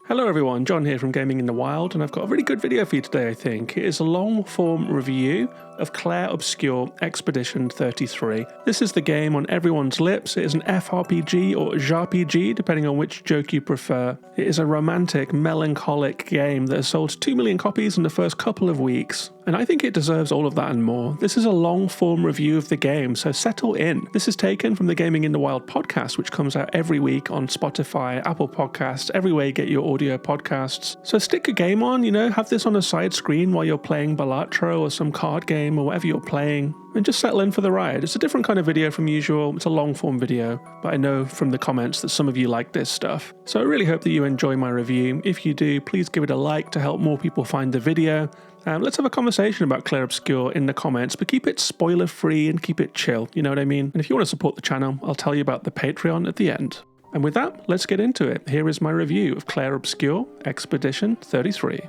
Hello everyone, John here from Gaming in the Wild, and I've got a really good video for you today, I think. It is a long-form review of Clair Obscur Expedition 33. This is the game on everyone's lips. It is an FRPG or JRPG, depending on which joke you prefer. It is a romantic, melancholic game that has sold 2 million copies in the first couple of weeks, and I think it deserves all of that and more. This is a long-form review of the game, so settle in. This is taken from the Gaming in the Wild podcast, which comes out every week on Spotify, Apple Podcasts, everywhere you get your audio podcasts. So stick a game on, have this on a side screen while you're playing Balatro or some card game or whatever you're playing, and just settle in for the ride. It's a different kind of video from usual. It's a long form video, but I know from the comments that some of you like this stuff. So I really hope that you enjoy my review. If you do, please give it a like to help more people find the video. Let's have a conversation about Clair Obscur in the comments, but keep it spoiler free and keep it chill, you know what I mean? And if you want to support the channel, I'll tell you about the Patreon at the end. And with that, let's get into it. Here is my review of Clair Obscur Expedition 33.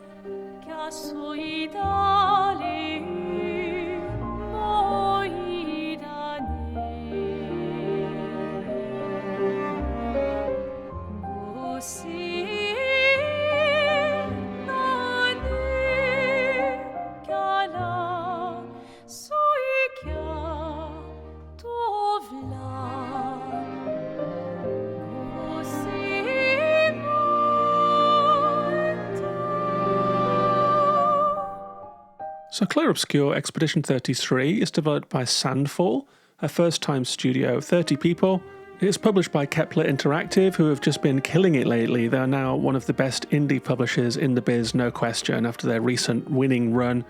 So Clair Obscur Expedition 33 is developed by Sandfall, a first-time studio of 30 people. It is published by Kepler Interactive, who have just been killing it lately. They are now one of the best indie publishers in the biz, no question, after their recent winning run.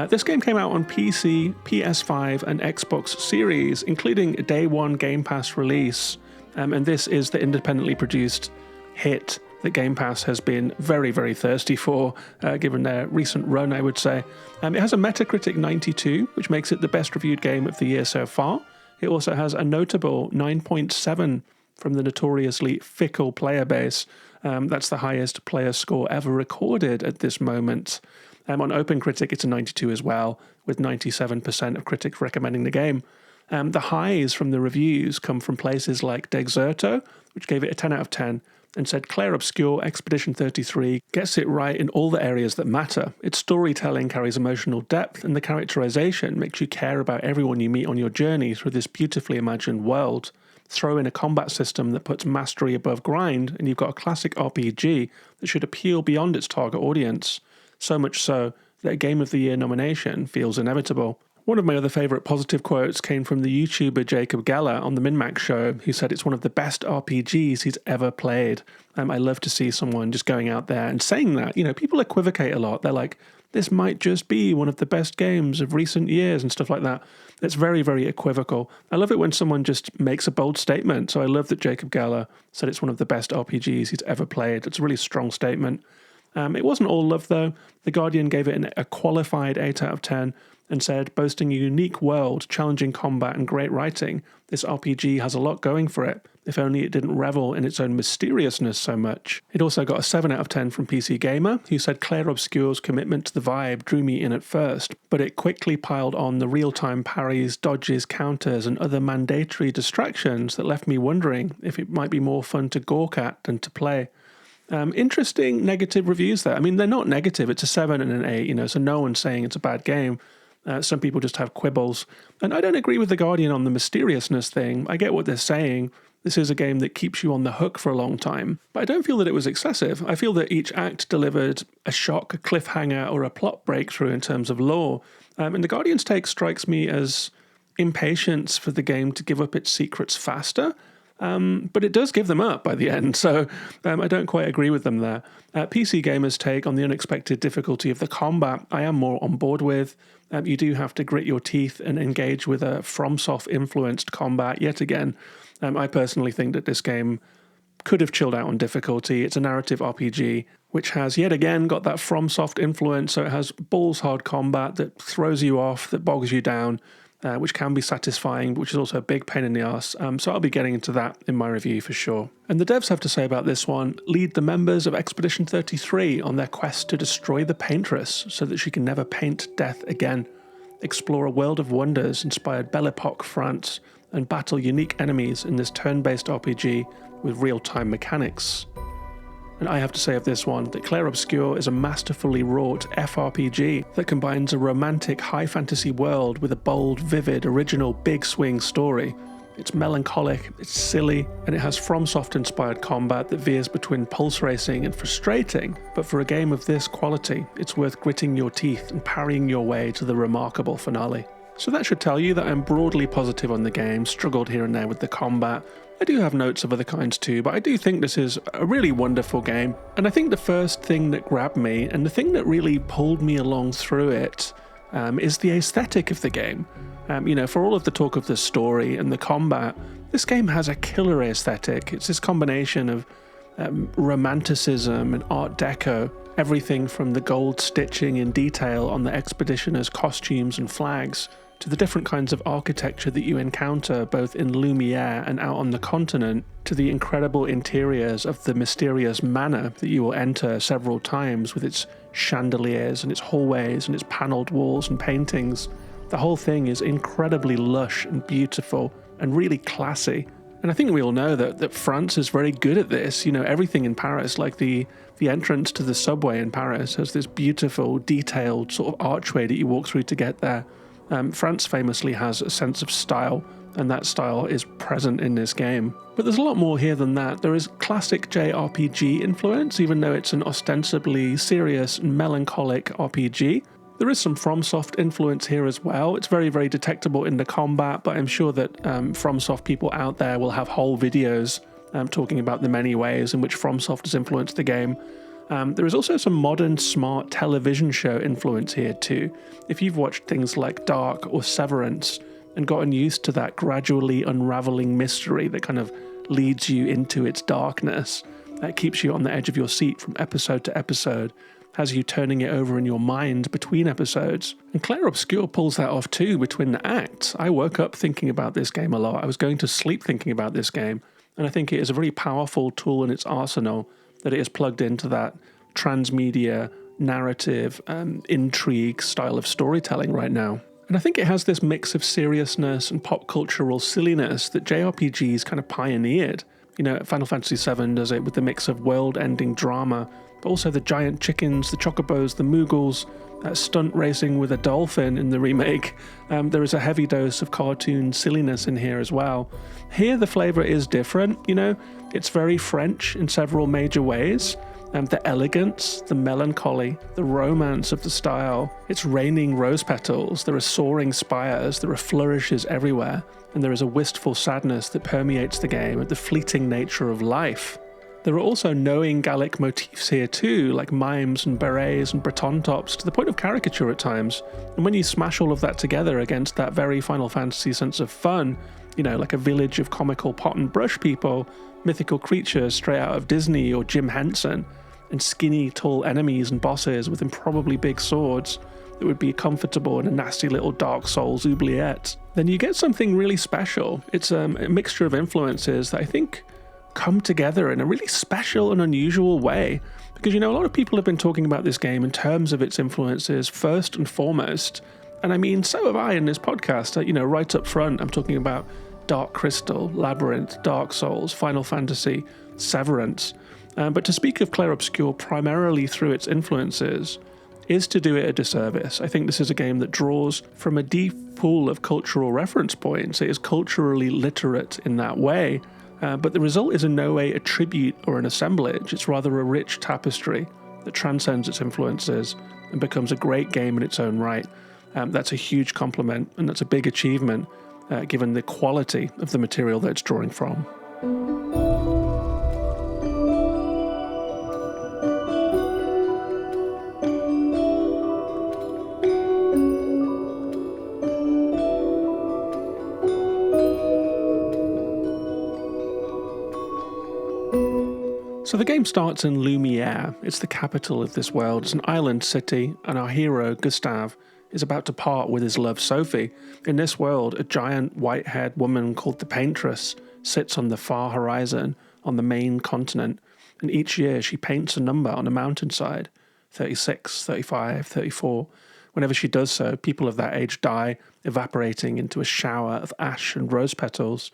This game came out on PC, PS5 and Xbox Series, including a day one Game Pass release. And this is the independently produced hit that Game Pass has been very, very thirsty for, given their recent run, I would say. It has a Metacritic 92, which makes it the best reviewed game of the year so far. It also has a notable 9.7 from the notoriously fickle player base. That's the highest player score ever recorded at this moment. On OpenCritic, it's a 92 as well, with 97% of critics recommending the game. The highs from the reviews come from places like Dexerto, which gave it a 10 out of 10, and said Clair Obscur Expedition 33 gets it right in all the areas that matter. Its storytelling carries emotional depth, and the characterization makes you care about everyone you meet on your journey through this beautifully imagined world. Throw in a combat system that puts mastery above grind, and you've got a classic RPG that should appeal beyond its target audience. So much so that a Game of the Year nomination feels inevitable. One of my other favourite positive quotes came from the YouTuber Jacob Geller on the MinMax show, who said it's one of the best RPGs he's ever played. I love to see someone just going out there and saying that. People equivocate a lot. They're like, this might just be one of the best games of recent years and stuff like that. It's very, very equivocal. I love it when someone just makes a bold statement. So I love that Jacob Geller said it's one of the best RPGs he's ever played. It's a really strong statement. It wasn't all love, though. The Guardian gave it a qualified 8 out of 10 and said, boasting a unique world, challenging combat and great writing, this RPG has a lot going for it, if only it didn't revel in its own mysteriousness so much. It also got a 7 out of 10 from PC Gamer, who said Clair Obscur's commitment to the vibe drew me in at first, but it quickly piled on the real-time parries, dodges, counters, and other mandatory distractions that left me wondering if it might be more fun to gawk at than to play. Interesting negative reviews there. They're not negative. It's a 7 and an 8, so no one's saying it's a bad game. Some people just have quibbles. And I don't agree with The Guardian on the mysteriousness thing. I get what they're saying. This is a game that keeps you on the hook for a long time. But I don't feel that it was excessive. I feel that each act delivered a shock, a cliffhanger, or a plot breakthrough in terms of lore. And The Guardian's take strikes me as impatience for the game to give up its secrets faster. But it does give them up by the end, so I don't quite agree with them there. PC Gamer's take on the unexpected difficulty of the combat, I am more on board with. You do have to grit your teeth and engage with a FromSoft-influenced combat yet again. I personally think that this game could have chilled out on difficulty. It's a narrative RPG, which has yet again got that FromSoft influence, so it has balls-hard combat that throws you off, that bogs you down, which can be satisfying, but which is also a big pain in the arse. So I'll be getting into that in my review for sure. And the devs have to say about this one, lead the members of Expedition 33 on their quest to destroy the paintress so that she can never paint death again. Explore a world of wonders inspired Belle Epoque France and battle unique enemies in this turn-based RPG with real-time mechanics. And I have to say of this one that Clair Obscur is a masterfully wrought FRPG that combines a romantic high fantasy world with a bold, vivid, original big swing story. It's melancholic, it's silly, and it has FromSoft-inspired combat that veers between pulse racing and frustrating, but for a game of this quality, it's worth gritting your teeth and parrying your way to the remarkable finale. So that should tell you that I'm broadly positive on the game, struggled here and there with the combat. I do have notes of other kinds too, but I do think this is a really wonderful game. And I think the first thing that grabbed me, and the thing that really pulled me along through it, is the aesthetic of the game. For all of the talk of the story and the combat, this game has a killer aesthetic. It's this combination of romanticism and Art Deco, everything from the gold stitching in detail on the expeditioners' costumes and flags, to the different kinds of architecture that you encounter both in Lumiere and out on the continent, to the incredible interiors of the mysterious manor that you will enter several times with its chandeliers and its hallways and its panelled walls and paintings. The whole thing is incredibly lush and beautiful and really classy. And I think we all know that France is very good at this. Everything in Paris, like the entrance to the subway in Paris, has this beautiful, detailed sort of archway that you walk through to get there. France famously has a sense of style, and that style is present in this game. But there's a lot more here than that. There is classic JRPG influence, even though it's an ostensibly serious and melancholic RPG. There is some FromSoft influence here as well. It's very, very detectable in the combat, but I'm sure that FromSoft people out there will have whole videos talking about the many ways in which FromSoft has influenced the game. There is also some modern smart television show influence here too. If you've watched things like Dark or Severance and gotten used to that gradually unraveling mystery that kind of leads you into its darkness, that keeps you on the edge of your seat from episode to episode, has you turning it over in your mind between episodes. And Clair Obscur pulls that off too between the acts. I woke up thinking about this game a lot. I was going to sleep thinking about this game, and I think it is a very powerful tool in its arsenal that it is plugged into that transmedia, narrative, intrigue style of storytelling right now. And I think it has this mix of seriousness and pop cultural silliness that JRPGs kind of pioneered. Final Fantasy VII does it with the mix of world-ending drama, but also the giant chickens, the chocobos, the Moogles, stunt racing with a dolphin in the remake. There is a heavy dose of cartoon silliness in here as well. Here the flavour is different, It's very French in several major ways. The elegance, the melancholy, the romance of the style. It's raining rose petals, there are soaring spires, there are flourishes everywhere, and there is a wistful sadness that permeates the game at the fleeting nature of life. There are also knowing Gallic motifs here too, like mimes and berets and Breton tops, to the point of caricature at times. And when you smash all of that together against that very Final Fantasy sense of fun, like a village of comical pot and brush people, mythical creatures straight out of Disney or Jim Henson, and skinny, tall enemies and bosses with improbably big swords that would be comfortable in a nasty little Dark Souls oubliette, then you get something really special. It's a mixture of influences that I think come together in a really special and unusual way. Because, a lot of people have been talking about this game in terms of its influences first and foremost. And I mean, so have I in this podcast. Right up front, I'm talking about Dark Crystal, Labyrinth, Dark Souls, Final Fantasy, Severance. But to speak of Clair Obscur primarily through its influences is to do it a disservice. I think this is a game that draws from a deep pool of cultural reference points. It is culturally literate in that way, but the result is in no way a tribute or an assemblage. It's rather a rich tapestry that transcends its influences and becomes a great game in its own right. That's a huge compliment, and that's a big achievement, given the quality of the material that it's drawing from. So the game starts in Lumiere. It's the capital of this world. It's an island city, and our hero, Gustave, is about to part with his love, Sophie. In this world, a giant white-haired woman called the Paintress sits on the far horizon on the main continent, and each year she paints a number on a mountainside, 36, 35, 34. Whenever she does so, people of that age die, evaporating into a shower of ash and rose petals.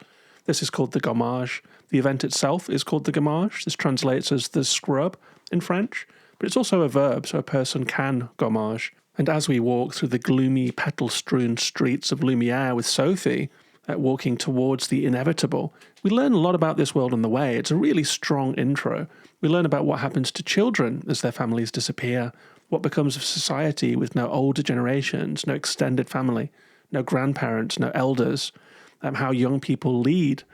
This is called the gommage. The event itself is called the gommage. This translates as the scrub in French, but it's also a verb, so a person can gommage. And as we walk through the gloomy, petal-strewn streets of Lumiere with Sophie, walking towards the inevitable, we learn a lot about this world on the way. It's a really strong intro. We learn about what happens to children as their families disappear, what becomes of society with no older generations, no extended family, no grandparents, no elders, how young people lead,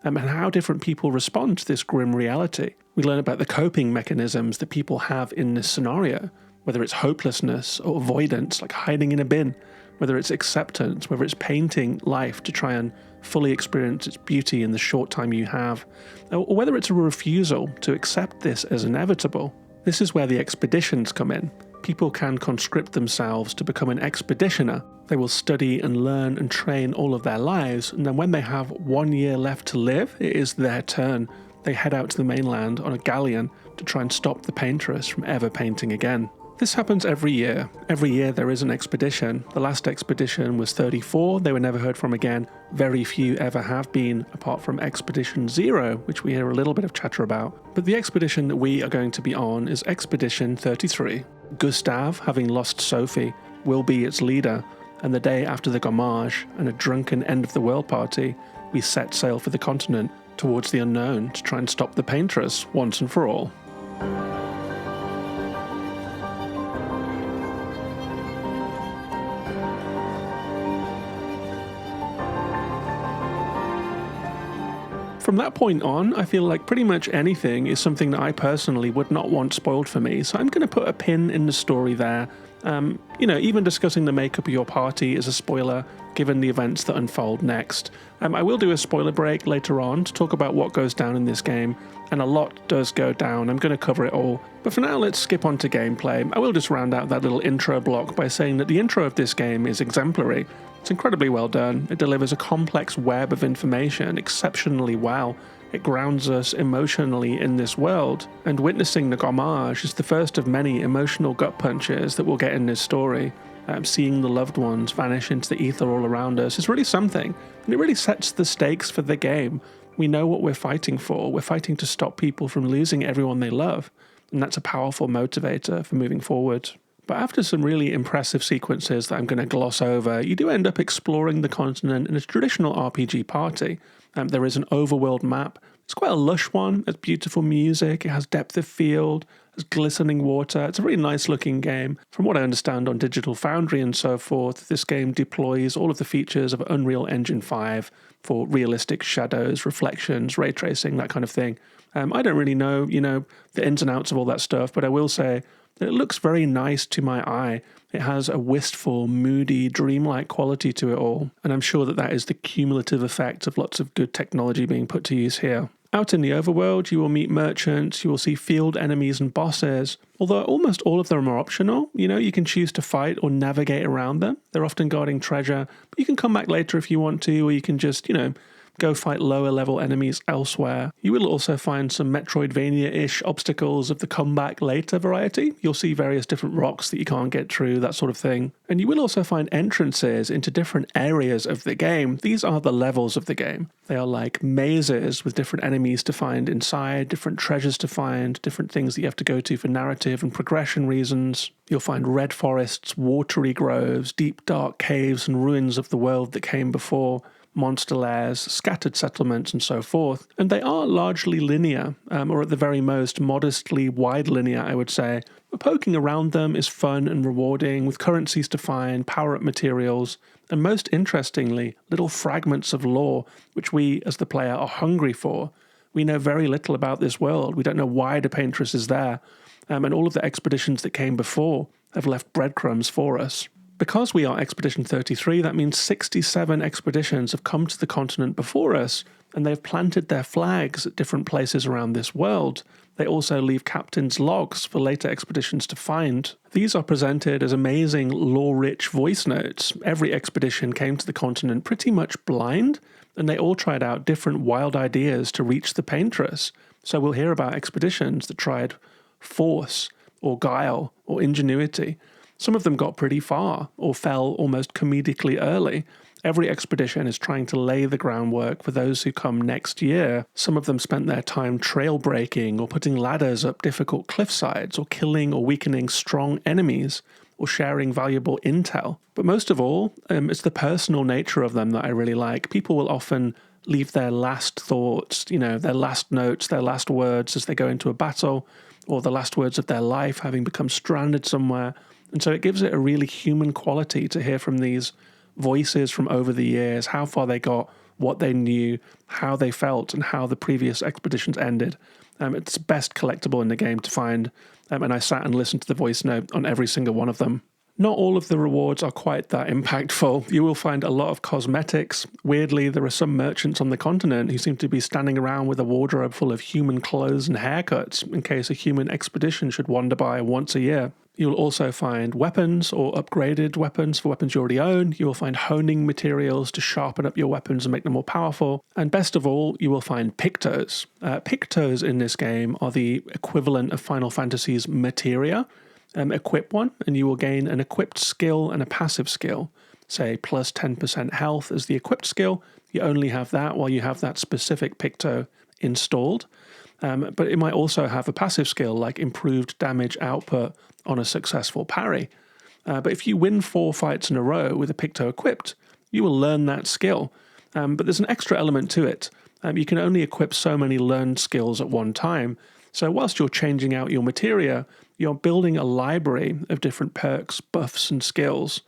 and how different people respond to this grim reality. We learn about the coping mechanisms that people have in this scenario, whether it's hopelessness or avoidance, like hiding in a bin, whether it's acceptance, whether it's painting life to try and fully experience its beauty in the short time you have, or whether it's a refusal to accept this as inevitable. This is where the expeditions come in. People can conscript themselves to become an expeditioner. They will study and learn and train all of their lives, and then when they have 1 year left to live, it is their turn. They head out to the mainland on a galleon to try and stop the paintress from ever painting again. This happens every year. Every year there is an expedition. The last expedition was 34, they were never heard from again. Very few ever have been, apart from Expedition 0, which we hear a little bit of chatter about. But the expedition that we are going to be on is Expedition 33. Gustave, having lost Sophie, will be its leader, and the day after the gommage and a drunken end-of-the-world party, we set sail for the continent towards the unknown to try and stop the paintress once and for all. From that point on, I feel like pretty much anything is something that I personally would not want spoiled for me, so I'm going to put a pin in the story there. Even discussing the makeup of your party is a spoiler, given the events that unfold next. I will do a spoiler break later on to talk about what goes down in this game, and a lot does go down. I'm going to cover it all. But for now, let's skip on to gameplay. I will just round out that little intro block by saying that the intro of this game is exemplary. It's incredibly well done. It delivers a complex web of information exceptionally well. It grounds us emotionally in this world, and witnessing the gommage is the first of many emotional gut punches that we'll get in this story. Seeing the loved ones vanish into the ether all around us is really something, and it really sets the stakes for the game. We know what we're fighting for. We're fighting to stop people from losing everyone they love, and that's a powerful motivator for moving forward. But after some really impressive sequences that I'm going to gloss over, you do end up exploring the continent in a traditional RPG party. There is an overworld map. It's quite a lush one. It's beautiful music. It has depth of field. There's glistening water. It's a really nice looking game. From what I understand on Digital Foundry and so forth, this game deploys all of the features of Unreal Engine 5 for realistic shadows, reflections, ray tracing, that kind of thing. I don't really know, the ins and outs of all that stuff, but I will say it looks very nice to my eye. It has a wistful, moody, dreamlike quality to it all, and I'm sure that that is the cumulative effect of lots of good technology being put to use here. Out in the overworld, you will meet merchants, you will see field enemies and bosses, although almost all of them are optional. You can choose to fight or navigate around them. They're often guarding treasure, but you can come back later if you want to, or you can just, go fight lower level enemies elsewhere. You will also find some Metroidvania-ish obstacles of the come back later variety. You'll see various different rocks that you can't get through, that sort of thing. And you will also find entrances into different areas of the game. These are the levels of the game. They are like mazes with different enemies to find inside, different treasures to find, different things that you have to go to for narrative and progression reasons. You'll find red forests, watery groves, deep dark caves and ruins of the world that came before, monster lairs, scattered settlements, and so forth. And they are largely linear, or at the very most, modestly wide linear, I would say. But poking around them is fun and rewarding, with currencies to find, power-up materials, and most interestingly, little fragments of lore, which we, as the player, are hungry for. We know very little about this world. We don't know why the paintress is there, and all of the expeditions that came before have left breadcrumbs for us. Because we are Expedition 33, that means 67 expeditions have come to the continent before us, and they've planted their flags at different places around this world. They also leave captains' logs for later expeditions to find. These are presented as amazing lore-rich voice notes. Every expedition came to the continent pretty much blind, and they all tried out different wild ideas to reach the paintress. So we'll hear about expeditions that tried force, or guile, or ingenuity. Some of them got pretty far, or fell almost comedically early. Every expedition is trying to lay the groundwork for those who come next year. Some of them spent their time trail breaking, or putting ladders up difficult cliffsides, or killing or weakening strong enemies, or sharing valuable intel. But most of all, it's the personal nature of them that I really like. People will often leave their last thoughts, their last notes, their last words as they go into a battle, or the last words of their life having become stranded somewhere. And so it gives it a really human quality to hear from these voices from over the years, how far they got, what they knew, how they felt, and how the previous expeditions ended. It's best collectible in the game to find, and I sat and listened to the voice note on every single one of them. Not all of the rewards are quite that impactful. You will find a lot of cosmetics. Weirdly, there are some merchants on the continent who seem to be standing around with a wardrobe full of human clothes and haircuts in case a human expedition should wander by once a year. You'll also find weapons or upgraded weapons for weapons you already own. You will find honing materials to sharpen up your weapons and make them more powerful. And best of all, you will find pictos. Pictos in this game are the equivalent of Final Fantasy's materia. Equip one, and you will gain an equipped skill and a passive skill. Say plus 10% health as the equipped skill. You only have that while you have that specific picto installed. But it might also have a passive skill like improved damage output on a successful parry. But if you win 4 fights in a row with a picto equipped, you will learn that skill. But there's an extra element to it. You can only equip so many learned skills at one time. So whilst you're changing out your materia, you're building a library of different perks, buffs, and skills.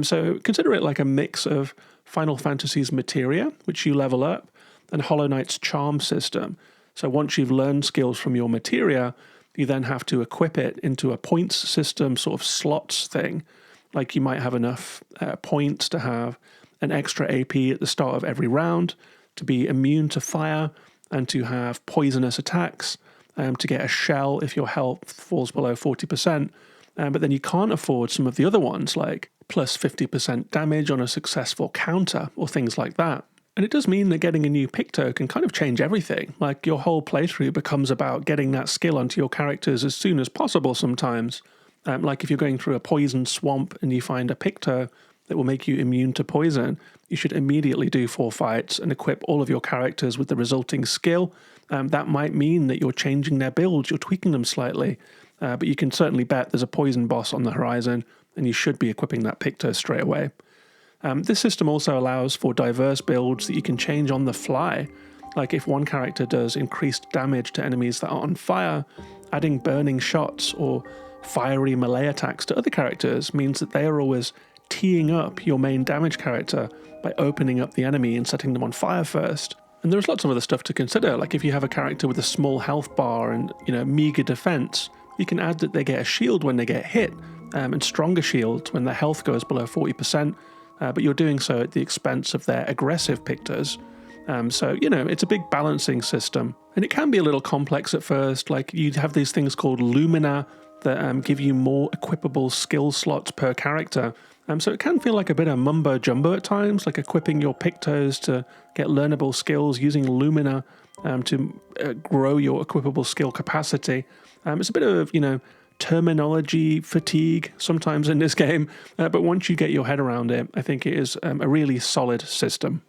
So consider it like a mix of Final Fantasy's materia, which you level up, and Hollow Knight's charm system. So once you've learned skills from your materia, you then have to equip it into a points system, sort of slots thing. Like you might have enough points to have an extra AP at the start of every round, to be immune to fire, and to have poisonous attacks, to get a shell if your health falls below 40%. But then you can't afford some of the other ones, like plus 50% damage on a successful counter, or things like that. And it does mean that getting a new picto can kind of change everything. Like your whole playthrough becomes about getting that skill onto your characters as soon as possible sometimes. Like if you're going through a poison swamp and you find a picto that will make you immune to poison, you should immediately do 4 fights and equip all of your characters with the resulting skill. That might mean that you're changing their builds, you're tweaking them slightly, but you can certainly bet there's a poison boss on the horizon and you should be equipping that picto straight away. This system also allows for diverse builds that you can change on the fly. Like if one character does increased damage to enemies that are on fire, adding burning shots or fiery melee attacks to other characters means that they are always teeing up your main damage character by opening up the enemy and setting them on fire first. And there's lots of other stuff to consider, like if you have a character with a small health bar and meager defense, you can add that they get a shield when they get hit, and stronger shields when their health goes below 40%. But you're doing so at the expense of their aggressive pictos. So, it's a big balancing system. And it can be a little complex at first. Like you have these things called lumina that give you more equipable skill slots per character. So it can feel like a bit of mumbo jumbo at times, like equipping your pictos to get learnable skills using lumina to grow your equipable skill capacity. It's a bit of, terminology fatigue sometimes in this game, but once you get your head around it, I think it is a really solid system.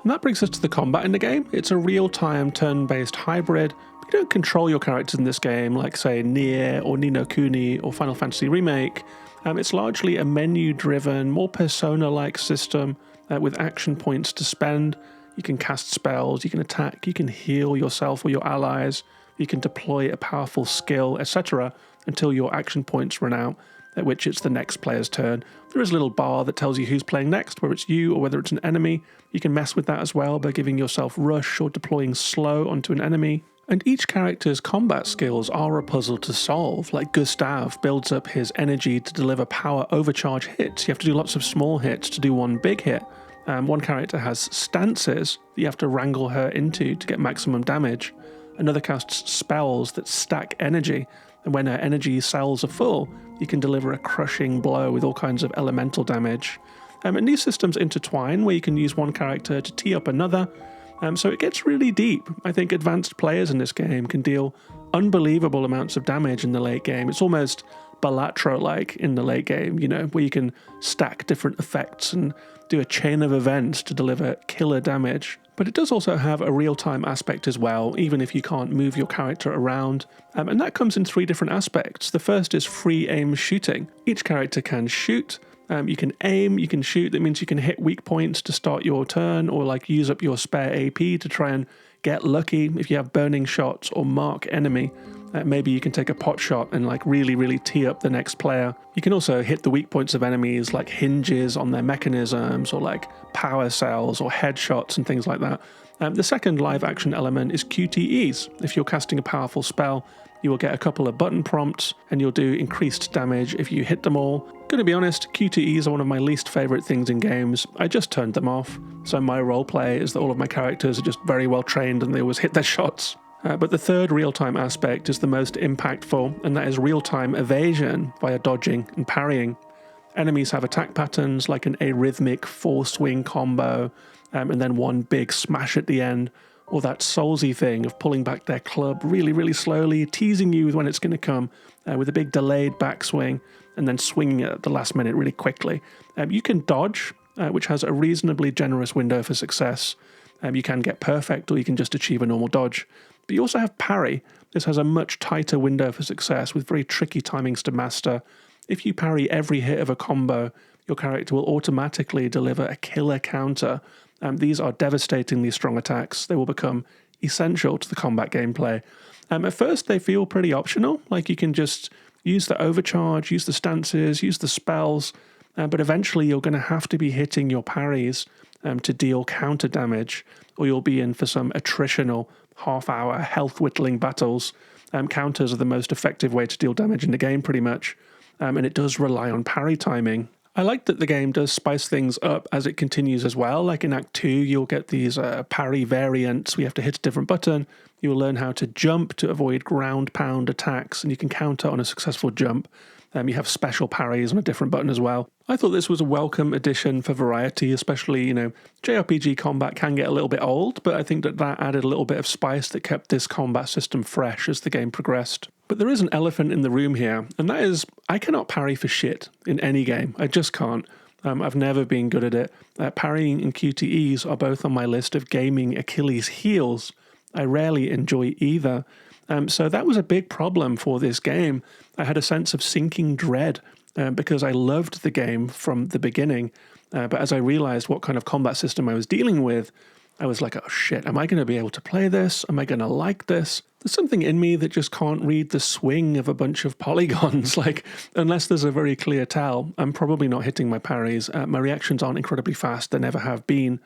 And that brings us to the combat in the game. It's a real-time turn-based hybrid. You don't control your characters in this game like, say, Nier or Ni no Kuni or Final Fantasy Remake. It's largely a menu-driven, more Persona-like system with action points to spend. You can cast spells, you can attack, you can heal yourself or your allies, you can deploy a powerful skill, etc. until your action points run out, at which it's the next player's turn. There is a little bar that tells you who's playing next, whether it's you or whether it's an enemy. You can mess with that as well by giving yourself rush or deploying slow onto an enemy. And each character's combat skills are a puzzle to solve. Like Gustav builds up his energy to deliver power overcharge hits. You have to do lots of small hits to do one big hit. One character has stances that you have to wrangle her into to get maximum damage. Another casts spells that stack energy, and when her energy cells are full, you can deliver a crushing blow with all kinds of elemental damage. And these systems intertwine, where you can use one character to tee up another, so it gets really deep. I think advanced players in this game can deal unbelievable amounts of damage in the late game. It's almost Balatro-like in the late game, where you can stack different effects and do a chain of events to deliver killer damage. But it does also have a real-time aspect as well, even if you can't move your character around. And that comes in 3 different aspects. The first is free aim shooting. Each character can shoot. You can aim, you can shoot. That means you can hit weak points to start your turn, or use up your spare AP to try and get lucky. If you have burning shots or mark enemy, maybe you can take a pot shot and really tee up the next player. You can also hit the weak points of enemies, like hinges on their mechanisms, or power cells or headshots and things like that. The second live action element is QTEs. If you're casting a powerful spell, you will get a couple of button prompts and you'll do increased damage if you hit them all. Gonna be honest, QTEs are one of my least favourite things in games. I just turned them off. So my roleplay is that all of my characters are just very well trained and they always hit their shots. But the third real-time aspect is the most impactful, and that is real-time evasion via dodging and parrying. Enemies have attack patterns like an arrhythmic 4-swing combo, and then one big smash at the end, or that Soulsy thing of pulling back their club really slowly, teasing you with when it's going to come, with a big delayed backswing, and then swinging it at the last minute really quickly. You can dodge, which has a reasonably generous window for success. You can get perfect, or you can just achieve a normal dodge. But you also have parry. This has a much tighter window for success with very tricky timings to master. If you parry every hit of a combo, your character will automatically deliver a killer counter. These are devastatingly strong attacks. They will become essential to the combat gameplay. At first, they feel pretty optional, like you can just use the overcharge, use the stances, use the spells, but eventually you're going to have to be hitting your parries to deal counter damage, or you'll be in for some attritional half-hour health-whittling battles. Counters are the most effective way to deal damage in the game, pretty much, and it does rely on parry timing. I like that the game does spice things up as it continues as well. Like in Act 2, you'll get these parry variants. We have to hit a different button. You'll learn how to jump to avoid ground pound attacks, and you can counter on a successful jump. You have special parries on a different button as well. I thought this was a welcome addition for variety, especially, JRPG combat can get a little bit old, but I think that added a little bit of spice that kept this combat system fresh as the game progressed. But there is an elephant in the room here, and that is, I cannot parry for shit in any game. I just can't. I've never been good at it. Parrying and QTEs are both on my list of gaming Achilles heels. I rarely enjoy either. So that was a big problem for this game. I had a sense of sinking dread because I loved the game from the beginning. But as I realized what kind of combat system I was dealing with, I was like, oh shit, am I going to be able to play this? Am I going to like this? There's something in me that just can't read the swing of a bunch of polygons. Unless there's a very clear tell, I'm probably not hitting my parries. My reactions aren't incredibly fast. They never have been.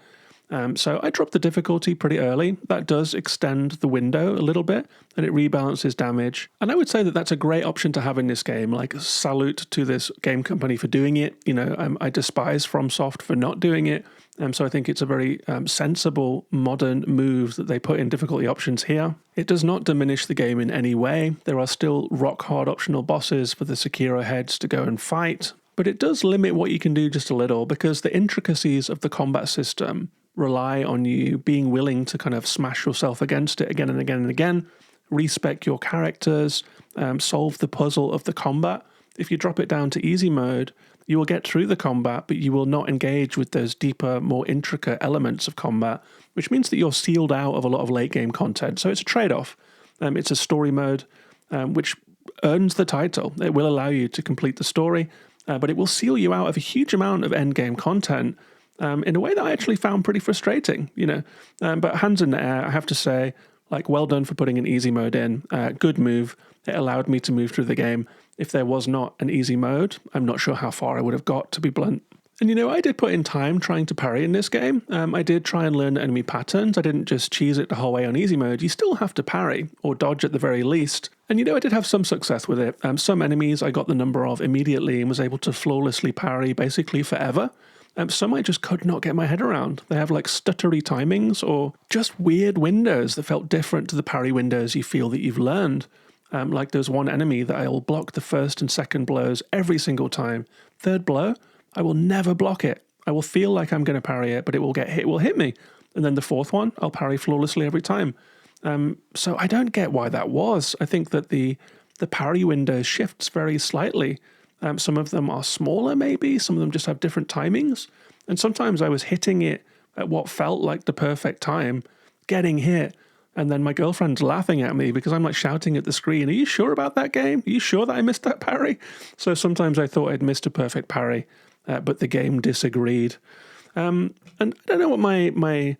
So I dropped the difficulty pretty early. That does extend the window a little bit, and it rebalances damage. And I would say that that's a great option to have in this game. Salute to this game company for doing it. I despise FromSoft for not doing it. So I think it's a very sensible, modern move that they put in difficulty options here. It does not diminish the game in any way. There are still rock-hard optional bosses for the Sekiro heads to go and fight. But it does limit what you can do just a little, because the intricacies of the combat system rely on you being willing to kind of smash yourself against it again and again and again, respec your characters, solve the puzzle of the combat. If you drop it down to easy mode, you will get through the combat, but you will not engage with those deeper, more intricate elements of combat, which means that you're sealed out of a lot of late game content. So it's a trade-off. It's a story mode, which earns the title. It will allow you to complete the story, but it will seal you out of a huge amount of end game content, in a way that I actually found pretty frustrating, But hands in the air, I have to say, well done for putting an easy mode in. Good move. It allowed me to move through the game. If there was not an easy mode, I'm not sure how far I would have got, to be blunt. And I did put in time trying to parry in this game. I did try and learn enemy patterns. I didn't just cheese it the whole way on easy mode. You still have to parry, or dodge at the very least. And I did have some success with it. Some enemies I got the number of immediately and was able to flawlessly parry basically forever. Some I just could not get my head around. They have like stuttery timings or just weird windows that felt different to the parry windows you feel that you've learned. Like there's one enemy that I will block the first and second blows every single time. Third blow, I will never block it. I will feel like I'm going to parry it, but it will hit me. And then the fourth one, I'll parry flawlessly every time. So I don't get why that was. I think that the parry window shifts very slightly. Some of them are smaller maybe, some of them just have different timings. And sometimes I was hitting it at what felt like the perfect time, getting hit. And then my girlfriend's laughing at me because I'm like shouting at the screen, "Are you sure about that game? Are you sure that I missed that parry?" So sometimes I thought I'd missed a perfect parry, but the game disagreed. And I don't know what my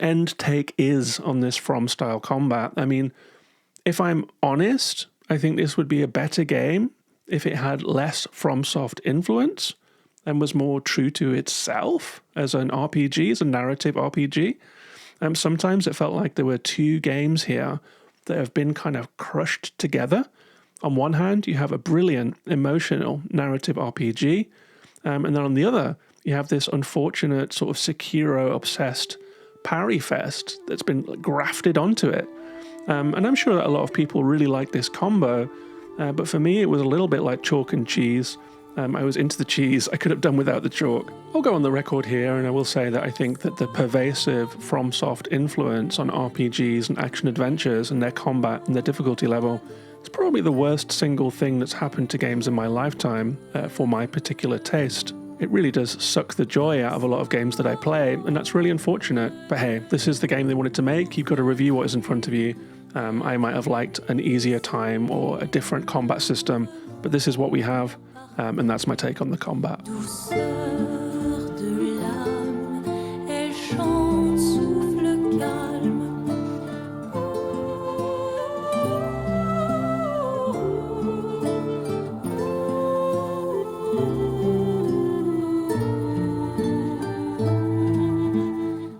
end take is on this From style combat. I mean, if I'm honest, I think this would be a better game if it had less FromSoft influence and was more true to itself as an RPG, as a narrative RPG. Sometimes it felt like there were two games here that have been kind of crushed together. On one hand, you have a brilliant, emotional narrative RPG, and then on the other, you have this unfortunate sort of Sekiro-obsessed parry fest that's been grafted onto it. And I'm sure that a lot of people really like this combo, but for me, it was a little bit like chalk and cheese. I was into the cheese. I could have done without the chalk. I'll go on the record here, and I will say that I think that the pervasive FromSoft influence on RPGs and action adventures and their combat and their difficulty level is probably the worst single thing that's happened to games in my lifetime for my particular taste. It really does suck the joy out of a lot of games that I play, and that's really unfortunate. But hey, this is the game they wanted to make. You've got to review what is in front of you. I might have liked an easier time or a different combat system, but this is what we have. And that's my take on the combat.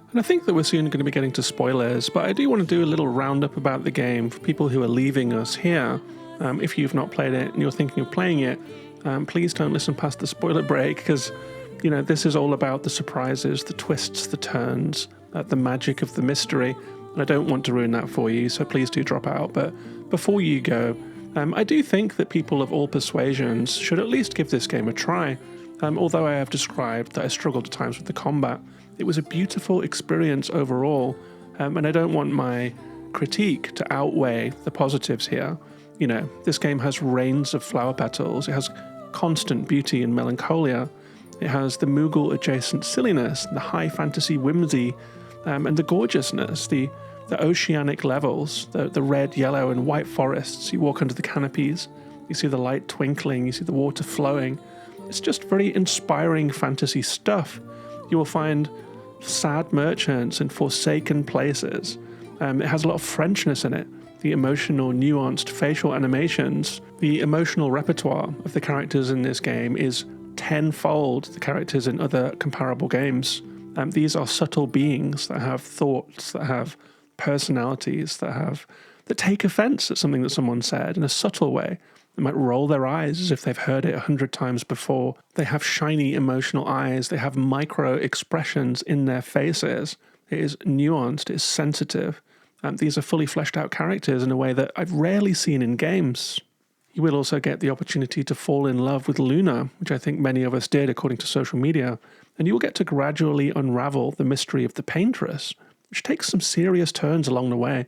And I think that we're soon going to be getting to spoilers, but I do want to do a little roundup about the game for people who are leaving us here. If you've not played it and you're thinking of playing it, please don't listen past the spoiler break, because, you know, this is all about the surprises, the twists, the turns, the magic of the mystery, and I don't want to ruin that for you, so please do drop out. But before you go, I do think that people of all persuasions should at least give this game a try. Although I have described that I struggled at times with the combat, it was a beautiful experience overall, and I don't want my critique to outweigh the positives here. You know, this game has rains of flower petals, it has constant beauty and melancholia, it has the Moogle-adjacent silliness, the high fantasy whimsy, and the gorgeousness, the oceanic levels, the red, yellow, and white forests. You walk under the canopies, you see the light twinkling, you see the water flowing. It's just very inspiring fantasy stuff. You will find sad merchants in forsaken places. It has a lot of Frenchness in it. The emotional, nuanced facial animations, the emotional repertoire of the characters in this game is tenfold the characters in other comparable games. These are subtle beings that have thoughts, that have personalities, that take offense at something that someone said in a subtle way. They might roll their eyes as if they've heard it 100 times before. They have shiny emotional eyes. They have micro expressions in their faces. It is nuanced, it is sensitive. These are fully fleshed out characters in a way that I've rarely seen in games. You will also get the opportunity to fall in love with Luna, which I think many of us did according to social media, and you will get to gradually unravel the mystery of the Paintress, which takes some serious turns along the way.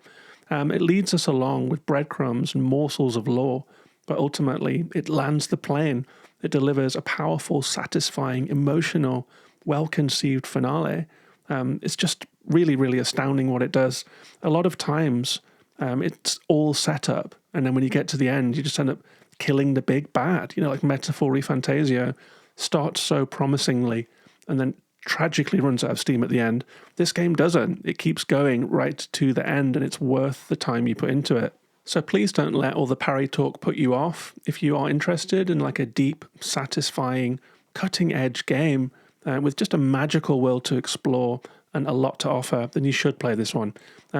It leads us along with breadcrumbs and morsels of lore, but ultimately it lands the plane. It delivers a powerful, satisfying, emotional, well-conceived finale. It's just really, really astounding what it does. A lot of times, it's all set up, and then when you get to the end, you just end up killing the big bad. You know, like Metaphor Fantasio starts so promisingly, and then tragically runs out of steam at the end. This game doesn't. It keeps going right to the end, and it's worth the time you put into it. So please don't let all the parry talk put you off. If you are interested in like a deep, satisfying, cutting-edge game with just a magical world to explore and a lot to offer, then you should play this one.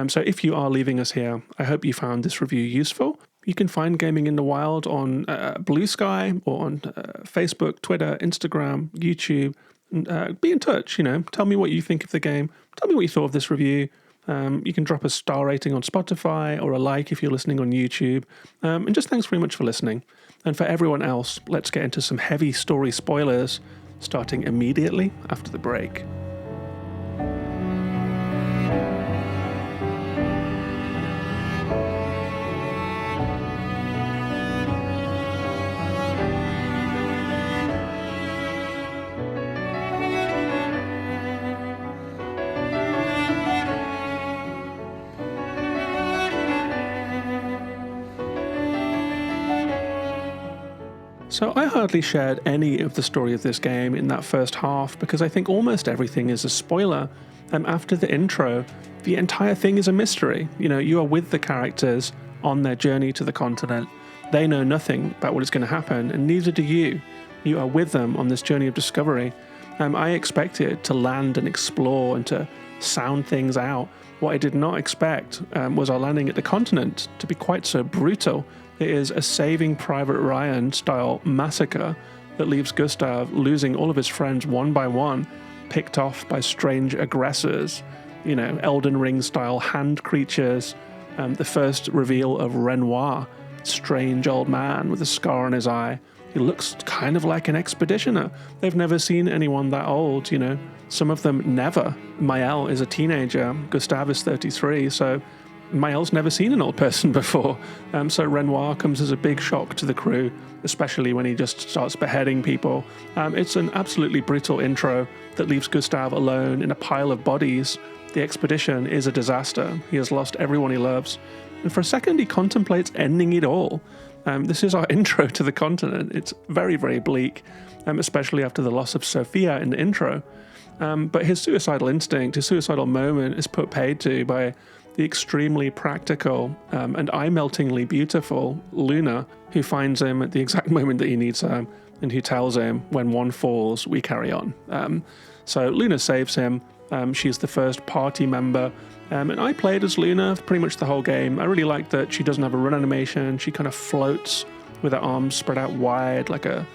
So if you are leaving us here, I hope you found this review useful. You can find Gaming in the Wild on Blue Sky or on Facebook, Twitter, Instagram, YouTube, And be in touch, tell me what you think of the game. Tell me what you thought of this review. You can drop a star rating on Spotify or a like if you're listening on YouTube. And just thanks very much for listening. And for everyone else, let's get into some heavy story spoilers, starting immediately after the break. So I hardly shared any of the story of this game in that first half because I think almost everything is a spoiler. After the intro, the entire thing is a mystery. You are with the characters on their journey to the continent. They know nothing about what is going to happen, and neither do you. You are with them on this journey of discovery. I expected to land and explore and to sound things out. What I did not expect was our landing at the continent to be quite so brutal. It is a Saving Private Ryan-style massacre that leaves Gustav losing all of his friends one by one, picked off by strange aggressors, Elden Ring-style hand creatures, the first reveal of Renoir, strange old man with a scar on his eye. He looks kind of like an expeditioner. They've never seen anyone that old, Some of them never. Maël is a teenager, Gustav is 33, so Maël's never seen an old person before, so Renoir comes as a big shock to the crew, especially when he just starts beheading people. It's an absolutely brutal intro that leaves Gustav alone in a pile of bodies. The expedition is a disaster. He has lost everyone he loves, and for a second he contemplates ending it all. This is our intro to the continent. It's very, very bleak, especially after the loss of Sophia in the intro. But his suicidal instinct, his suicidal moment is put paid to by the extremely practical and eye-meltingly beautiful Luna, who finds him at the exact moment that he needs her, and who tells him, when one falls, we carry on. So Luna saves him. She's the first party member, and I played as Luna for pretty much the whole game. I really like that she doesn't have a run animation. She kind of floats with her arms spread out wide, like a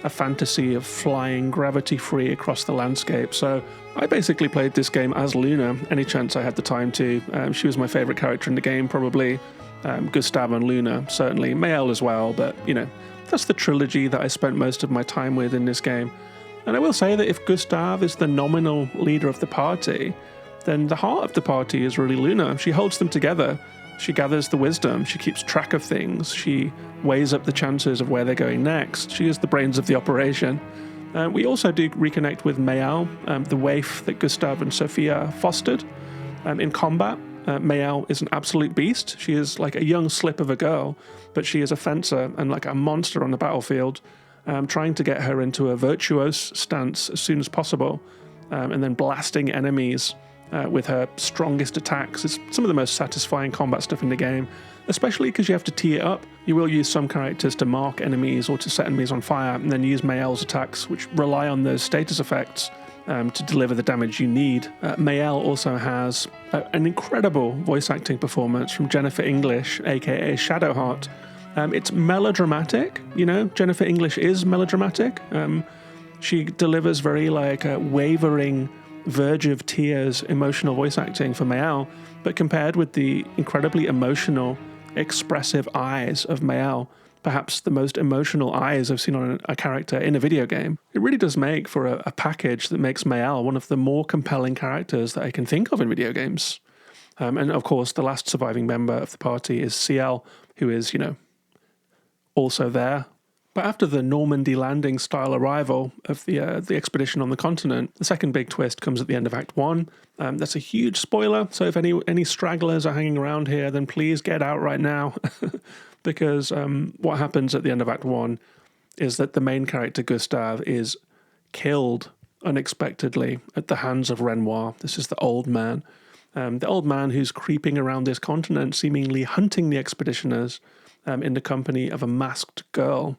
fantasy of flying gravity-free across the landscape. So I basically played this game as Luna any chance I had the time to. She was my favourite character in the game, probably. Gustav and Luna, certainly. Maël as well, but, that's the trilogy that I spent most of my time with in this game. And I will say that if Gustav is the nominal leader of the party, then the heart of the party is really Luna. She holds them together. She gathers the wisdom, she keeps track of things, she weighs up the chances of where they're going next. She is the brains of the operation. We also do reconnect with Maël, the waif that Gustav and Sophia fostered. In combat, Maël is an absolute beast. She is like a young slip of a girl, but she is a fencer and like a monster on the battlefield, trying to get her into a virtuose stance as soon as possible, and then blasting enemies with her strongest attacks. It's some of the most satisfying combat stuff in the game, especially because you have to tee it up. You will use some characters to mark enemies or to set enemies on fire, and then use Maël's attacks, which rely on those status effects to deliver the damage you need. Maël also has an incredible voice acting performance from Jennifer English, aka Shadowheart. It's melodramatic, Jennifer English is melodramatic. She delivers very wavering, verge of tears, emotional voice acting for Maël, but compared with the incredibly emotional, expressive eyes of Maël, perhaps the most emotional eyes I've seen on a character in a video game, it really does make for a package that makes Maël one of the more compelling characters that I can think of in video games. And of course, the last surviving member of the party is CL, who is, also there. But after the Normandy landing style arrival of the expedition on the continent, the second big twist comes at the end of Act 1. That's a huge spoiler, so if any stragglers are hanging around here, then please get out right now. Because what happens at the end of Act 1 is that the main character, Gustav, is killed unexpectedly at the hands of Renoir. This is the old man. The old man who's creeping around this continent, seemingly hunting the expeditioners in the company of a masked girl.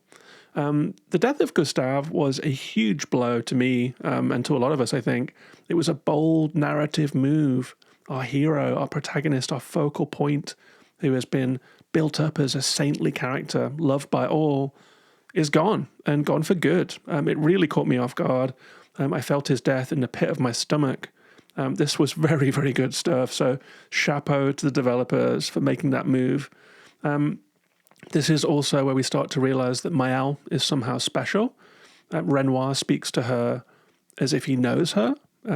The death of Gustav was a huge blow to me, and to a lot of us, I think. It was a bold narrative move. Our hero, our protagonist, our focal point, who has been built up as a saintly character, loved by all, is gone, and gone for good. It really caught me off guard. I felt his death in the pit of my stomach. This was very, very good stuff. So chapeau to the developers for making that move. This is also where we start to realize that Maëlle is somehow special. Renoir speaks to her as if he knows her.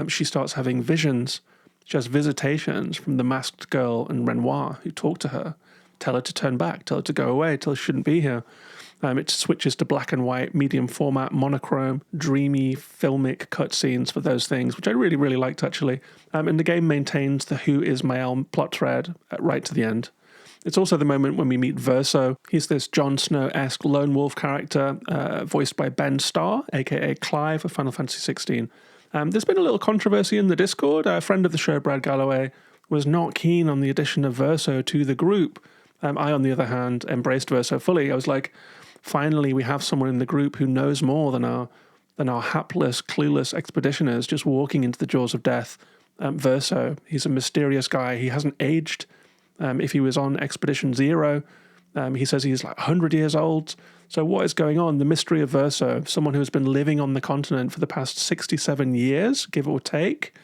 She starts having visions. She has visitations from the masked girl and Renoir who talk to her, tell her to turn back, tell her to go away, tell her she shouldn't be here. It switches to black and white, medium format, monochrome, dreamy, filmic cutscenes for those things, which I really, really liked, actually. And the game maintains the Who is Maëlle plot thread right to the end. It's also the moment when we meet Verso. He's this Jon Snow-esque lone wolf character, voiced by Ben Starr, a.k.a. Clive of Final Fantasy XVI. There's been a little controversy in the Discord. A friend of the show, Brad Galloway, was not keen on the addition of Verso to the group. I, on the other hand, embraced Verso fully. I was like, finally, we have someone in the group who knows more than our hapless, clueless expeditioners just walking into the jaws of death. Verso, he's a mysterious guy. He hasn't aged. If he was on Expedition Zero, he says he's like 100 years old. So what is going on? The mystery of Verso, someone who has been living on the continent for the past 67 years, give or take,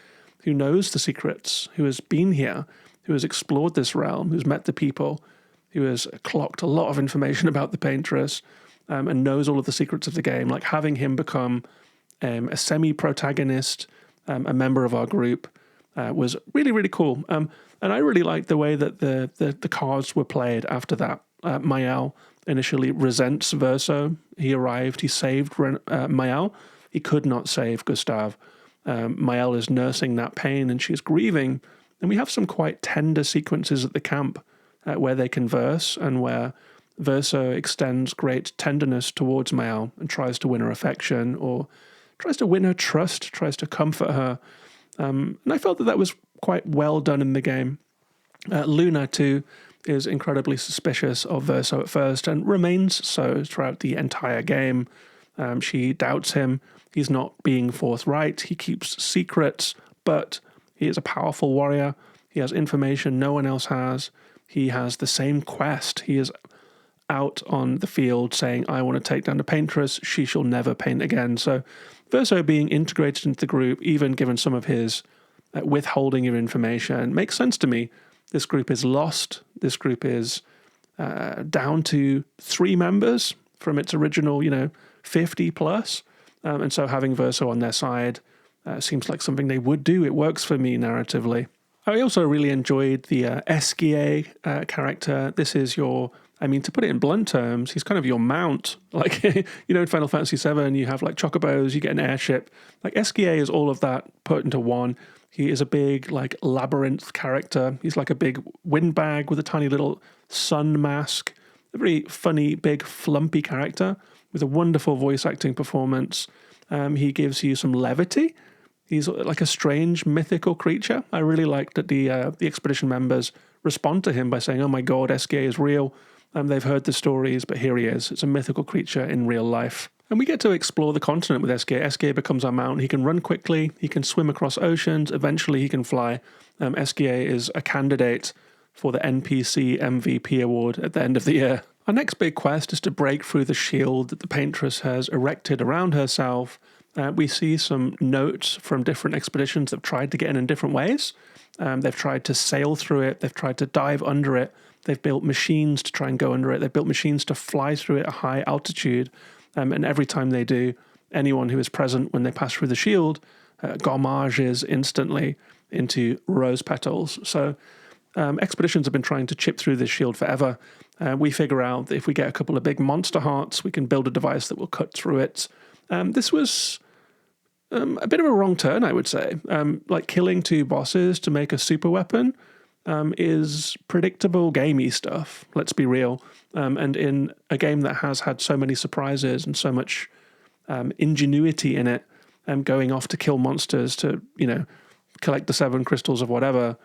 who knows the secrets, who has been here, who has explored this realm, who's met the people, who has clocked a lot of information about the Paintress, and knows all of the secrets of the game. Like, having him become a semi-protagonist, a member of our group, was really, really cool. And I really liked the way that the cards were played after that. Maëlle initially resents Verso. He arrived, he saved Maëlle. He could not save Gustave. Maëlle is nursing that pain and she's grieving. And we have some quite tender sequences at the camp where they converse and where Verso extends great tenderness towards Maëlle and tries to win her affection or tries to win her trust, tries to comfort her. And I felt that was quite well done in the game. Luna, too, is incredibly suspicious of Verso at first and remains so throughout the entire game. She doubts him. He's not being forthright. He keeps secrets, but he is a powerful warrior. He has information no one else has. He has the same quest. He is out on the field saying, I want to take down the Paintress. She shall never paint again. So Verso being integrated into the group, even given some of his withholding of information, makes sense to me. This group is lost. This group is down to 3 members from its original, 50 plus. And so having Verso on their side seems like something they would do. It works for me narratively. I also really enjoyed the Esquier character. This is to put it in blunt terms, he's kind of your mount. Like, in Final Fantasy VII, you have like chocobos, you get an airship. Like, Esquier is all of that put into one. He is a big, like, labyrinth character. He's like a big windbag with a tiny little sun mask. A very funny, big, flumpy character with a wonderful voice acting performance. He gives you some levity. He's like a strange, mythical creature. I really like that the expedition members respond to him by saying, oh my god, Esquier is real. They've heard the stories, but here he is. It's a mythical creature in real life. And we get to explore the continent with Esquier. Esquier becomes our mount. He can run quickly. He can swim across oceans. Eventually, he can fly. Esquier is a candidate for the NPC MVP award at the end of the year. Our next big quest is to break through the shield that the Paintress has erected around herself. We see some notes from different expeditions that have tried to get in different ways. They've tried to sail through it. They've tried to dive under it. They've built machines to try and go under it. They've built machines to fly through it at high altitude. And every time they do, anyone who is present when they pass through the shield gommages instantly into rose petals. So expeditions have been trying to chip through this shield forever. We figure out that if we get a couple of big monster hearts, we can build a device that will cut through it. This was a bit of a wrong turn, I would say. Like, killing 2 bosses to make a super weapon is predictable gamey stuff, let's be real. And in a game that has had so many surprises and so much ingenuity in it, going off to kill monsters to, collect the 7 crystals of whatever,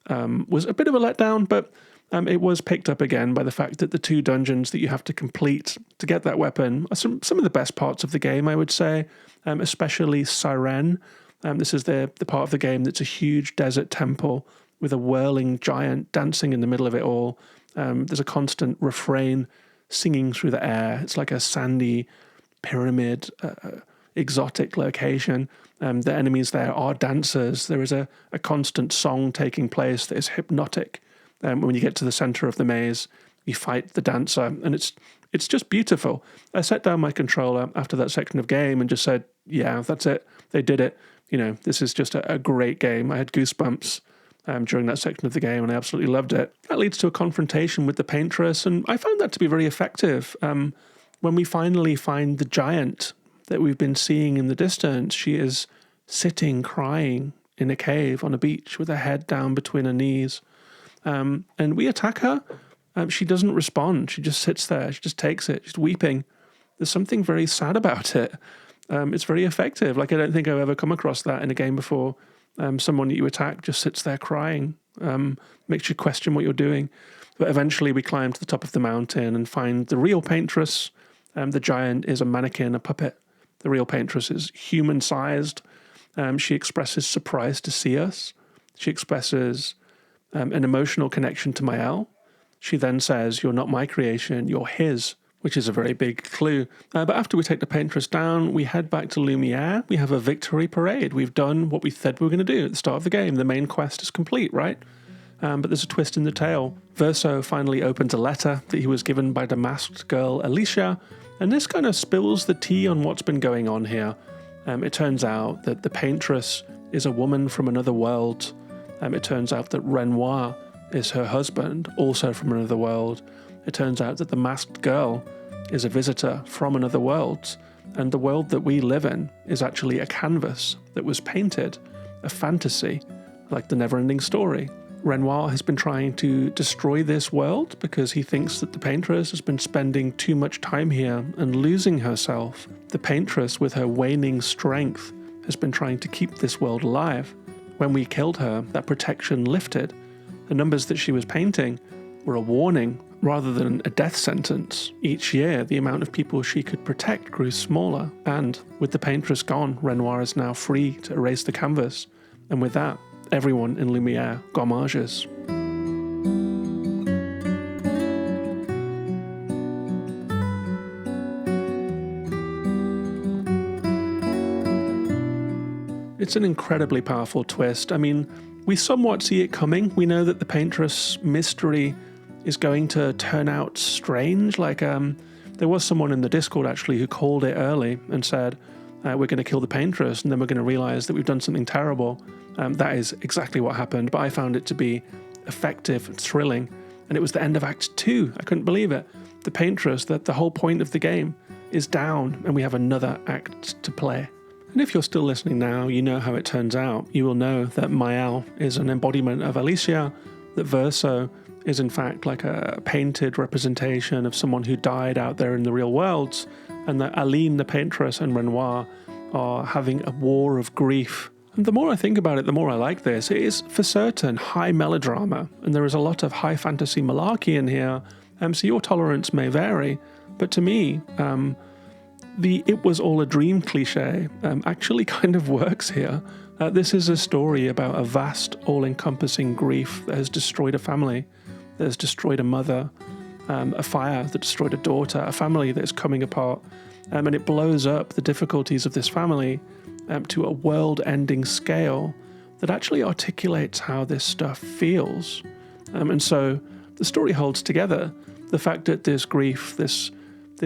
was a bit of a letdown, but it was picked up again by the fact that the 2 dungeons that you have to complete to get that weapon are some of the best parts of the game, I would say, especially Siren. This is the part of the game that's a huge desert temple with a whirling giant dancing in the middle of it all. There's a constant refrain singing through the air. It's like a sandy pyramid exotic location. The enemies there are dancers. There is a constant song taking place that is hypnotic. When you get to the center of the maze, you fight the dancer, and it's just beautiful. I set down my controller after that section of game and just said, yeah, that's it. They did it. This is just a great game. I had goosebumps during that section of the game, and I absolutely loved it. That leads to a confrontation with the paintress, and I found that to be very effective. When we finally find the giant that we've been seeing in the distance, she is sitting crying in a cave on a beach with her head down between her knees. And we attack her. She doesn't respond. She just sits there. She just takes it. She's weeping. There's something very sad about it. It's very effective. Like, I don't think I've ever come across that in a game before. Someone that you attack just sits there crying. Makes you question what you're doing. But eventually we climb to the top of the mountain and find the real paintress. The giant is a mannequin, a puppet. The real paintress is human-sized. She expresses surprise to see us. She expresses an emotional connection to Mael. She then says, "You're not my creation, you're his," which is a very big clue. But after we take the paintress down, we head back to Lumiere. We have a victory parade. We've done what we said we were going to do at the start of the game. The main quest is complete, right? But there's a twist in the tale. Verso finally opens a letter that he was given by the masked girl Alicia, and this kind of spills the tea on what's been going on here. It turns out that the paintress is a woman from another world. It turns out that Renoir is her husband, also from another world. It turns out that the masked girl is a visitor from another world, and the world that we live in is actually a canvas that was painted, a fantasy, like the never-ending story. Renoir has been trying to destroy this world because he thinks that the paintress has been spending too much time here and losing herself. The paintress, with her waning strength, has been trying to keep this world alive. When we killed her, that protection lifted. The numbers that she was painting were a warning rather than a death sentence. Each year, the amount of people she could protect grew smaller, and with the paintress gone, Renoir is now free to erase the canvas, and with that, everyone in Lumiere gommages. It's an incredibly powerful twist. I mean, we somewhat see it coming. We know that the paintress mystery is going to turn out strange. Like, there was someone in the Discord actually who called it early and said, we're going to kill the paintress and then we're going to realize that we've done something terrible. That is exactly what happened, but I found it to be effective and thrilling. And it was the end of Act 2. I couldn't believe it. The paintress, that the whole point of the game, is down and we have another act to play. And if you're still listening now, you know how it turns out. You will know that Mael is an embodiment of Alicia, that Verso is in fact like a painted representation of someone who died out there in the real world, and that Aline, the paintress, and Renoir are having a war of grief. And the more I think about it, the more I like this. It is for certain high melodrama, and there is a lot of high fantasy malarkey in here, so your tolerance may vary, but to me, the "it was all a dream" cliche actually kind of works here. This is a story about a vast, all-encompassing grief that has destroyed a family, that has destroyed a mother, a fire that destroyed a daughter, a family that is coming apart, and it blows up the difficulties of this family to a world-ending scale that actually articulates how this stuff feels. And so the story holds together. The fact that this grief, this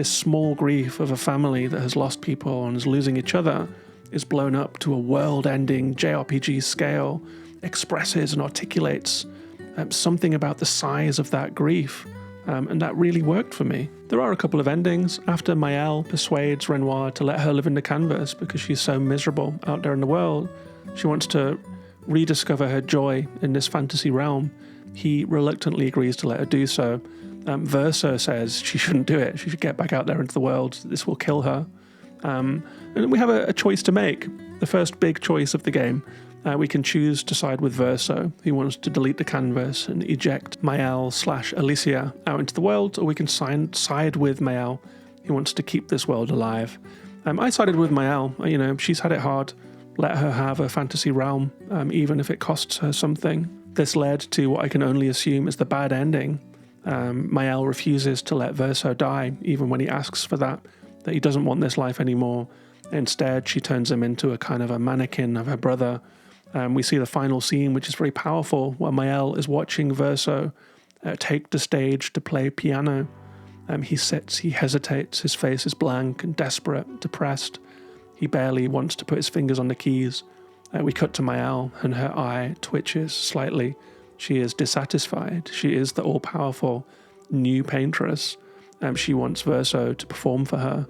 small grief of a family that has lost people and is losing each other, is blown up to a world-ending JRPG scale, expresses and articulates something about the size of that grief, and that really worked for me. There are a couple of endings. After Mael persuades Renoir to let her live in the canvas because she's so miserable out there in the world, she wants to rediscover her joy in this fantasy realm. He reluctantly agrees to let her do so. Verso says she shouldn't do it. She should get back out there into the world. This will kill her. And we have a choice to make. The first big choice of the game. We can choose to side with Verso, who wants to delete the canvas and eject Mael/Alicia out into the world, or we can side with Mael, who wants to keep this world alive. I sided with Mael. She's had it hard. Let her have a fantasy realm, even if it costs her something. This led to what I can only assume is the bad ending. Mael refuses to let Verso die, even when he asks for that he doesn't want this life anymore. Instead, she turns him into a kind of a mannequin of her brother. We see the final scene, which is very powerful, where Mael is watching Verso take the stage to play piano. He sits, he hesitates, his face is blank and desperate, depressed. He barely wants to put his fingers on the keys. We cut to Mael, and her eye twitches slightly. She is dissatisfied. She is the all-powerful new paintress. She wants Verso to perform for her.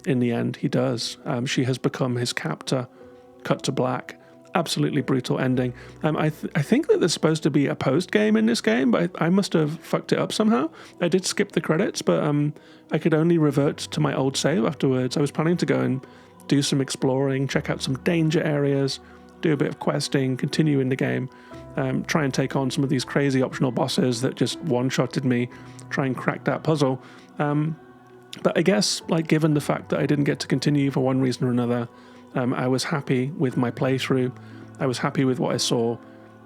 In the end, he does. She has become his captor. Cut to black. Absolutely brutal ending. I think that there's supposed to be a post-game in this game, but I must have fucked it up somehow. I did skip the credits, but I could only revert to my old save afterwards. I was planning to go and do some exploring, check out some danger areas, do a bit of questing, continue in the game, try and take on some of these crazy optional bosses that just one-shotted me, try and crack that puzzle. But I guess, like, given the fact that I didn't get to continue for one reason or another, I was happy with my playthrough. I was happy with what I saw.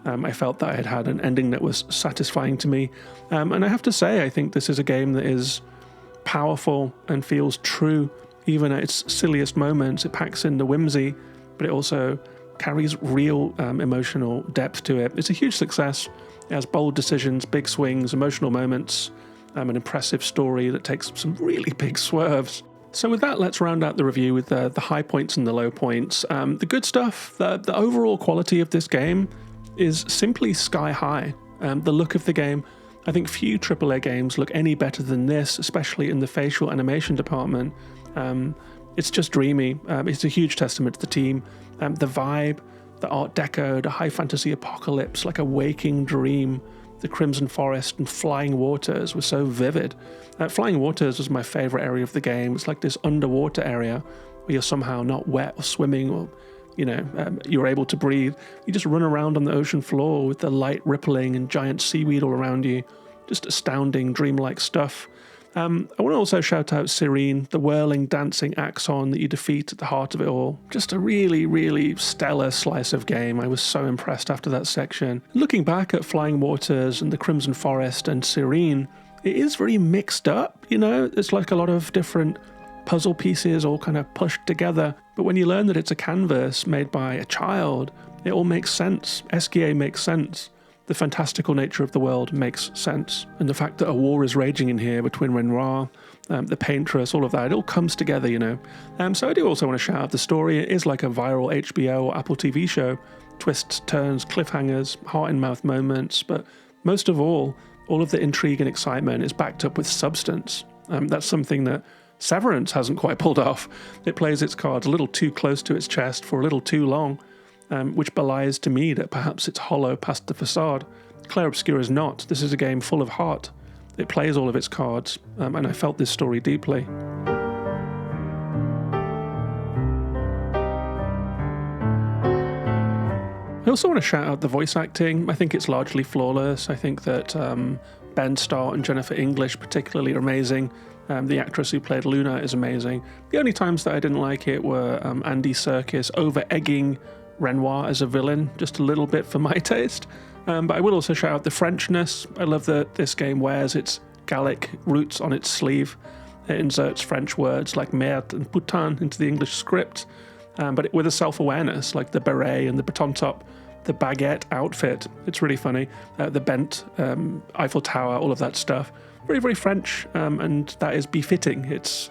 I felt that I had had an ending that was satisfying to me. And I have to say, I think this is a game that is powerful and feels true, even at its silliest moments. It packs in the whimsy, but it also carries real emotional depth to it. It's a huge success. It has bold decisions, big swings, emotional moments, an impressive story that takes some really big swerves. So with that, let's round out the review with the high points and the low points. The good stuff, the overall quality of this game is simply sky high. The look of the game, I think few AAA games look any better than this, especially in the facial animation department. It's just dreamy. It's a huge testament to the team. The vibe, the Art Deco, the high fantasy apocalypse, like a waking dream. The Crimson Forest and Flying Waters were so vivid. Flying Waters was my favourite area of the game. It's like this underwater area where you're somehow not wet or swimming, or you're able to breathe. You just run around on the ocean floor with the light rippling and giant seaweed all around you. Just astounding, dreamlike stuff. I want to also shout out Serene, the whirling, dancing Axon that you defeat at the heart of it all. Just a really, really stellar slice of game. I was so impressed after that section. Looking back at Flying Waters and the Crimson Forest and Serene, it is very mixed up, It's like a lot of different puzzle pieces all kind of pushed together. But when you learn that it's a canvas made by a child, it all makes sense. SGA makes sense. The fantastical nature of the world makes sense. And the fact that a war is raging in here between Renoir, the paintress, all of that, it all comes together, So I do also want to shout out the story. It is like a viral HBO or Apple TV show. Twists, turns, cliffhangers, heart-in-mouth moments. But most of all of the intrigue and excitement is backed up with substance. That's something that Severance hasn't quite pulled off. It plays its cards a little too close to its chest for a little too long. Which belies to me that perhaps it's hollow past the facade. Clair Obscur is not. This is a game full of heart. It plays all of its cards, and I felt this story deeply. I also want to shout out the voice acting. I think it's largely flawless. I think that Ben Starr and Jennifer English particularly are amazing. The actress who played Luna is amazing. The only times that I didn't like it were Andy Serkis over-egging Renoir as a villain, just a little bit for my taste. But I will also shout out the Frenchness. I love that this game wears its Gallic roots on its sleeve. It inserts French words like merde and putain into the English script, but with a self-awareness, like the beret and the baton top, the baguette outfit. It's really funny. The bent Eiffel Tower, all of that stuff. Very, very French, and that is befitting. It's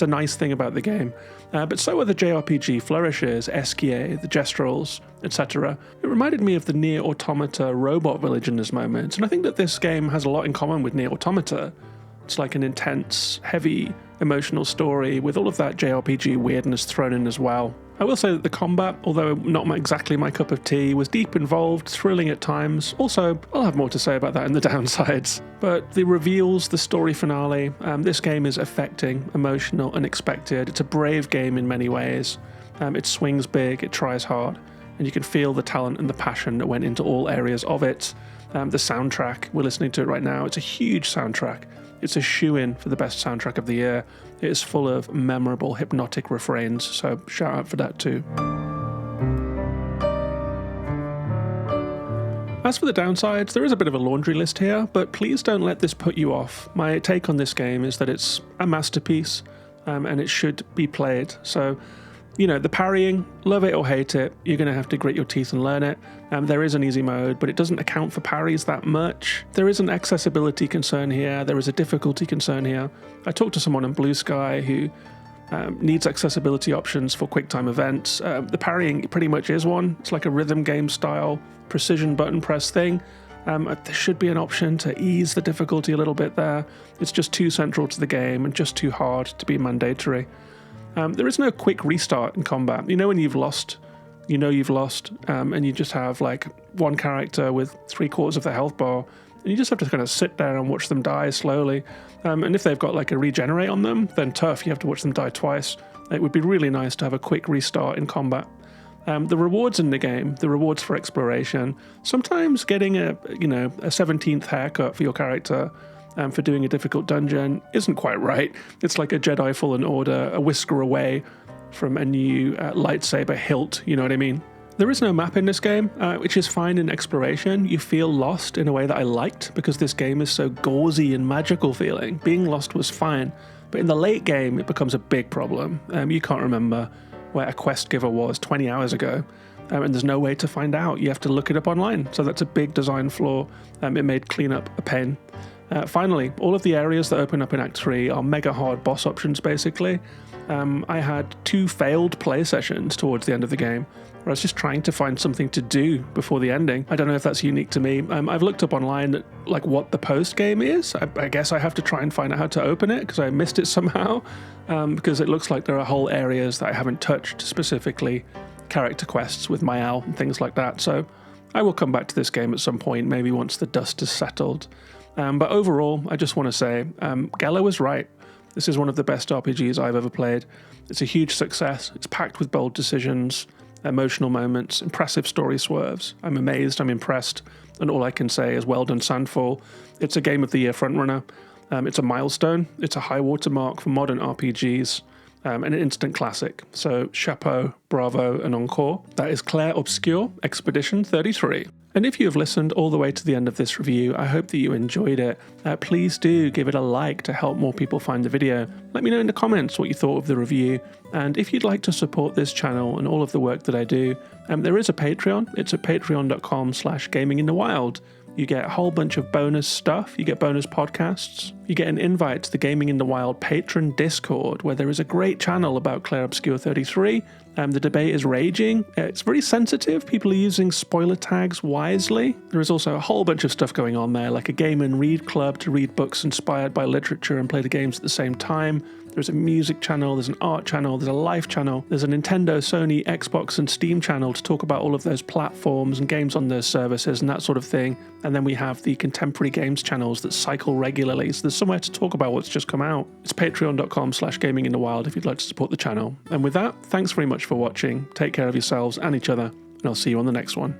a nice thing about the game. But so are the JRPG flourishes, Esquier, the Gestrels, etc. It reminded me of the Nier Automata robot village in this moment, and I think that this game has a lot in common with Nier Automata. It's like an intense, heavy, emotional story with all of that JRPG weirdness thrown in as well. I will say that the combat, although not exactly my cup of tea, was deep involved, thrilling at times. Also, I'll have more to say about that in the downsides. But the reveals, the story finale, this game is affecting, emotional, unexpected. It's a brave game in many ways. It swings big, it tries hard, and you can feel the talent and the passion that went into all areas of it. The soundtrack, we're listening to it right now, it's a huge soundtrack. It's a shoe-in for the best soundtrack of the year. It is full of memorable, hypnotic refrains, so shout out for that too. As for the downsides, there is a bit of a laundry list here, but please don't let this put you off. My take on this game is that it's a masterpiece, and it should be played. So You know, the parrying, love it or hate it, you're going to have to grit your teeth and learn it. There is an easy mode, but it doesn't account for parries that much. There is an accessibility concern here, there is a difficulty concern here. I talked to someone in Blue Sky who needs accessibility options for QuickTime events. The parrying pretty much is one. It's like a rhythm game style precision button press thing. There should be an option to ease the difficulty a little bit there. It's just too central to the game and just too hard to be mandatory. There is no quick restart in combat. You know when you've lost, and you just have like one character with 3/4 of the health bar, and you just have to kind of sit there and watch them die slowly. And if they've got like a regenerate on them, then tough, you have to watch them die twice. It would be really nice to have a quick restart in combat. The rewards in the game, the rewards for exploration, sometimes getting a 17th haircut for your character for doing a difficult dungeon isn't quite right. It's like a Jedi Fallen Order, a whisker away from a new lightsaber hilt, you know what I mean? There is no map in this game, which is fine in exploration. You feel lost in a way that I liked because this game is so gauzy and magical feeling. Being lost was fine, but in the late game it becomes a big problem. You can't remember where a quest giver was 20 hours ago, and there's no way to find out. You have to look it up online, so that's a big design flaw. It made cleanup a pain. Finally, all of the areas that open up in Act 3 are mega hard boss options, basically. I had 2 failed play sessions towards the end of the game, where I was just trying to find something to do before the ending. I don't know if that's unique to me. I've looked up online like what the post game is. I guess I have to try and find out how to open it because I missed it somehow, because it looks like there are whole areas that I haven't touched, specifically character quests with Mael and things like that. So I will come back to this game at some point, maybe once the dust has settled. But overall, I just want to say, Geller was right. This is one of the best RPGs I've ever played. It's a huge success. It's packed with bold decisions, emotional moments, impressive story swerves. I'm amazed, I'm impressed, and all I can say is well done, Sandfall. It's a Game of the Year frontrunner. It's a milestone. It's a high watermark for modern RPGs, and an instant classic. So chapeau, bravo, and encore. That is Clair Obscur Expedition 33. And if you have listened all the way to the end of this review, I hope that you enjoyed it. Please do give it a like to help more people find the video. Let me know in the comments what you thought of the review. And if you'd like to support this channel and all of the work that I do, there is a Patreon. It's at patreon.com/gaminginthewild. You get a whole bunch of bonus stuff. You get bonus podcasts. You get an invite to the Gaming in the Wild patron Discord, where there is a great channel about Clair Obscur 33. The debate is raging. It's very sensitive. People are using spoiler tags wisely. There is also a whole bunch of stuff going on there, like a game and read club to read books inspired by literature and play the games at the same time. There's a music channel, there's an art channel, there's a life channel, there's a Nintendo, Sony, Xbox and Steam channel to talk about all of those platforms and games on their services and that sort of thing. And then we have the contemporary games channels that cycle regularly, so there's somewhere to talk about what's just come out. It's patreon.com/gaminginthewild if you'd like to support the channel. And with that, thanks very much for watching, take care of yourselves and each other, and I'll see you on the next one.